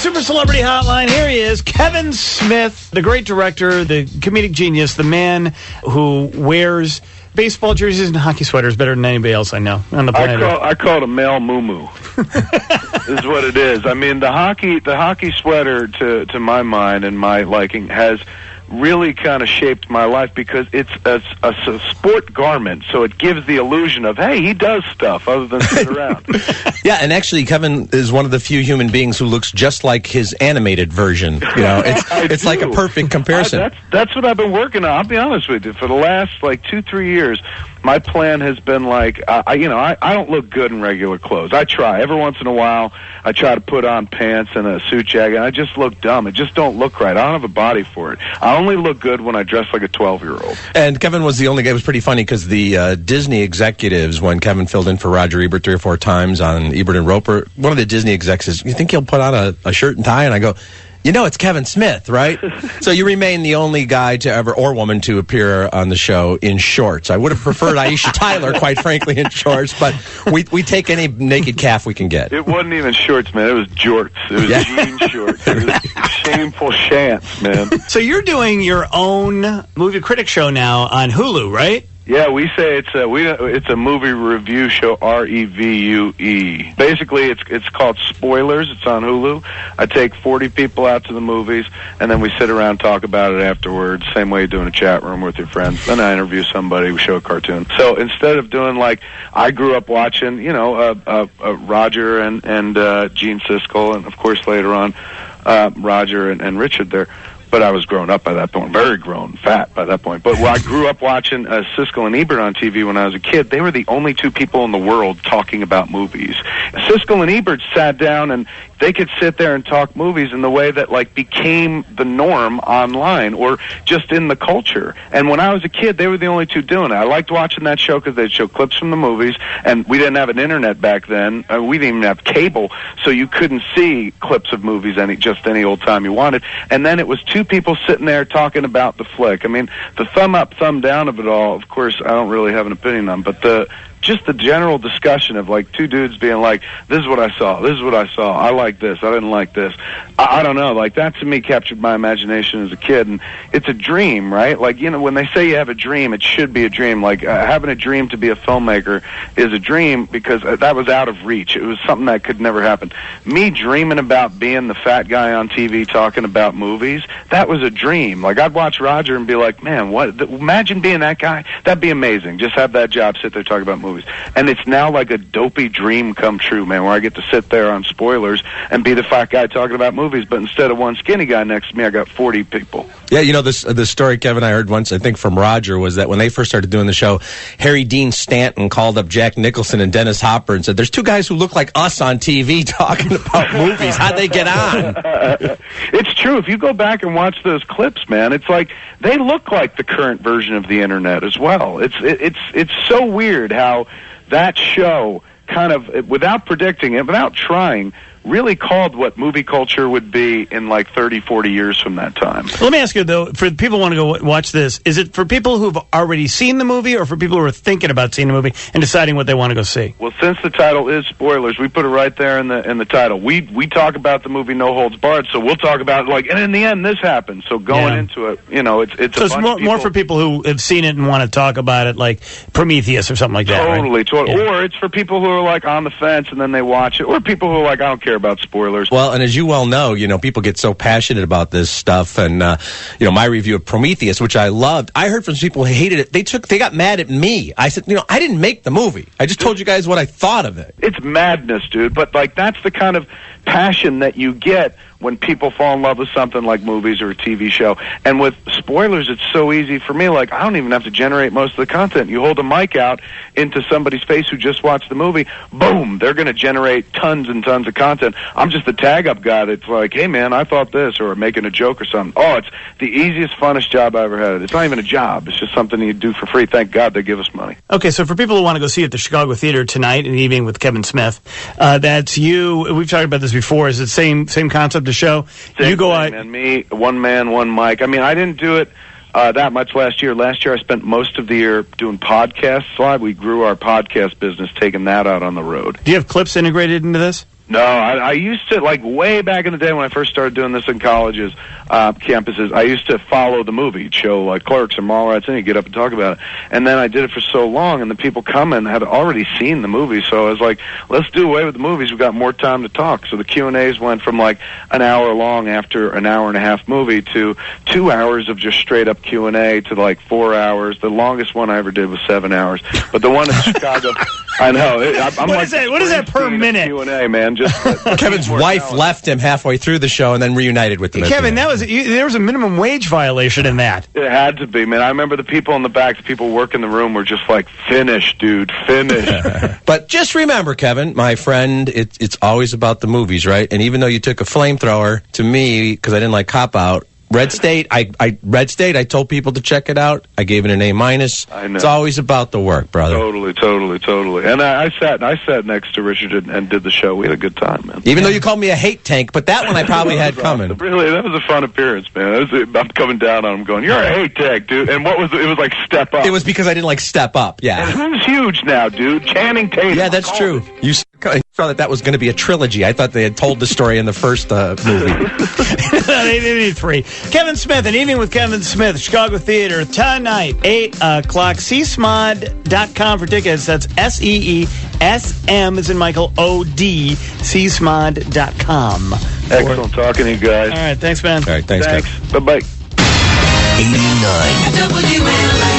Super Celebrity Hotline. Here he is, Kevin Smith, the great director, the comedic genius, the man who wears baseball jerseys and hockey sweaters better than anybody else I know on the planet. I call it a male moo-moo. Is what it is. I mean, the hockey sweater, to my mind and my liking, has really kind of shaped my life because it's a sport garment, so it gives the illusion of, hey, he does stuff other than sit around. Yeah, and actually, Kevin is one of the few human beings who looks just like his animated version. You know, it's like a perfect comparison. That's what I've been working on. I'll be honest with you. For the last 2-3 years, my plan has been I don't look good in regular clothes. I try every once in a while. I try to put on pants and a suit jacket, and I just look dumb. It just don't look right. I don't have a body for it. I only look good when I dress like a 12-year-old. And Kevin was the only guy. It was pretty funny because the Disney executives, when Kevin filled in for Roger Ebert 3 or 4 times on Ebert and Roper, one of the Disney execs says, "You think he'll put on a shirt and tie?" And I go, "You know, it's Kevin Smith, right?" So you remain the only guy to ever, or woman, to appear on the show in shorts. I would have preferred Aisha Tyler, quite frankly, in shorts, but we take any naked calf we can get. It wasn't even shorts, man. It was jorts. It was jean shorts. It was shameful shants, man. So you're doing your own movie critic show now on Hulu, right? Yeah, we say it's a movie review show, REVUE. Basically, it's called Spoilers. It's on Hulu. I take 40 people out to the movies, and then we sit around and talk about it afterwards, same way you do in a chat room with your friends. Then I interview somebody, we show a cartoon. So instead of doing I grew up watching, Roger and Gene Siskel, and of course later on Roger and Richard there. But I was grown up by that point, very grown, fat by that point. But when I grew up watching Siskel and Ebert on TV when I was a kid, they were the only 2 people in the world talking about movies. Siskel and Ebert sat down and they could sit there and talk movies in the way that became the norm online or just in the culture. And when I was a kid, they were the only 2 doing it. I liked watching that show because they'd show clips from the movies, and we didn't have an internet back then. We didn't even have cable, so you couldn't see clips of movies any old time you wanted. And then it was 2 people sitting there talking about the flick. I mean, the thumb up, thumb down of it all, of course, I don't really have an opinion on, but just the general discussion of 2 dudes being this is what I saw, this is what I saw, I like this, I didn't like this. I don't know, that to me captured my imagination as a kid, and it's a dream, right? When they say you have a dream, it should be a dream. Having a dream to be a filmmaker is a dream because that was out of reach. It was something that could never happen. Me dreaming about being the fat guy on TV talking about movies, that was a dream. I'd watch Roger and be like, man, imagine being that guy. That'd be amazing. Just have that job, sit there talking about movies. And it's now like a dopey dream come true, man, where I get to sit there on Spoilers and be the fat guy talking about movies, but instead of one skinny guy next to me, I got 40 people. Yeah, the story, Kevin, I heard once, I think from Roger, was that when they first started doing the show, Harry Dean Stanton called up Jack Nicholson and Dennis Hopper and said, "There's 2 guys who look like us on TV talking about movies. How'd they get on?" It's true. If you go back and watch those clips, man, it's they look like the current version of the internet as well. It's so weird how that show kind of, without predicting it, without trying, really called what movie culture would be in 30, 40 years from that time. Let me ask you, though, for people who want to go watch this, is it for people who've already seen the movie or for people who are thinking about seeing the movie and deciding what they want to go see? Well, since the title is Spoilers, we put it right there in the title. We talk about the movie No Holds Barred, so we'll talk about it and in the end this happens. So going into it, it's so it's more for people who have seen it and want to talk about it, like Prometheus or something like that, Totally. Right? Yeah. Or it's for people who are on the fence and then they watch it, or people who are I don't care about spoilers. Well, and as you well know, people get so passionate about this stuff, and my review of Prometheus, which I loved, I heard from some people who hated it. They got mad at me. I said, I didn't make the movie. I just told you guys what I thought of it. It's madness, dude. But that's the kind of passion that you get when people fall in love with something like movies or a TV show. And with Spoilers, it's so easy for me. I don't even have to generate most of the content. You hold a mic out into somebody's face who just watched the movie, boom, they're going to generate tons and tons of content. I'm just the tag-up guy that's hey, man, I thought this, or making a joke or something. Oh, it's the easiest, funnest job I ever had. It's not even a job. It's just something you do for free. Thank God they give us money. Okay, so for people who want to go see it at the Chicago Theater tonight, an evening with Kevin Smith, that's you. We've talked about this before. Is it same concept? The show Same you go thing, out, man. Me, one man, one mic. I mean, I didn't do it that much last year. Last year, I spent most of the year doing podcasts live. We grew our podcast business, taking that out on the road. Do you have clips integrated into this? No, I used to, like, way back in the day when I first started doing this in colleges, campuses, I used to follow the movie. You'd show, like, Clerks or Mallrats, and you'd get up and talk about it. And then I did it for so long, and the people coming had already seen the movie, so I was like, let's do away with the movies. We've got more time to talk. So the Q&As went from, like, an hour long after an hour and a half movie to 2 hours of just straight-up Q&A to, like, 4 hours. The longest one I ever did was 7 hours. But the one in Chicago, I know. I'm what is that per minute? Q&A, man. Just Kevin's wife left him halfway through the show and then reunited with him. Kevin, there was a minimum wage violation in that. It had to be, man. I remember the people in the back, the people working the room were just like, finish, dude, finish. But just remember, Kevin, my friend, it's always about the movies, right? And even though you took a flamethrower to me because I didn't like Cop Out, Red State, I told people to check it out. I gave it an A-. I know. It's always about the work, brother. Totally. And I sat next to Richard and did the show. We had a good time, man. Even though you called me a hate tank, but that one I probably had coming. Really, that was a fun appearance, man. I'm coming down on him going, you're a hate tank, dude. And what was it? It was like Step Up. It was because I didn't like Step Up, yeah. And who's huge now, dude? Channing Tatum. Yeah, that's true. You saw that was going to be a trilogy. I thought they had told the story in the first movie. They need 3. Kevin Smith, An Evening with Kevin Smith, Chicago Theater, tonight, 8 o'clock. Seesmod.com for tickets. That's SEESM as in Michael O-D, Seesmod.com. Excellent talking to you guys. All right, thanks, man. All right, thanks. Bye-bye. 89 WLA.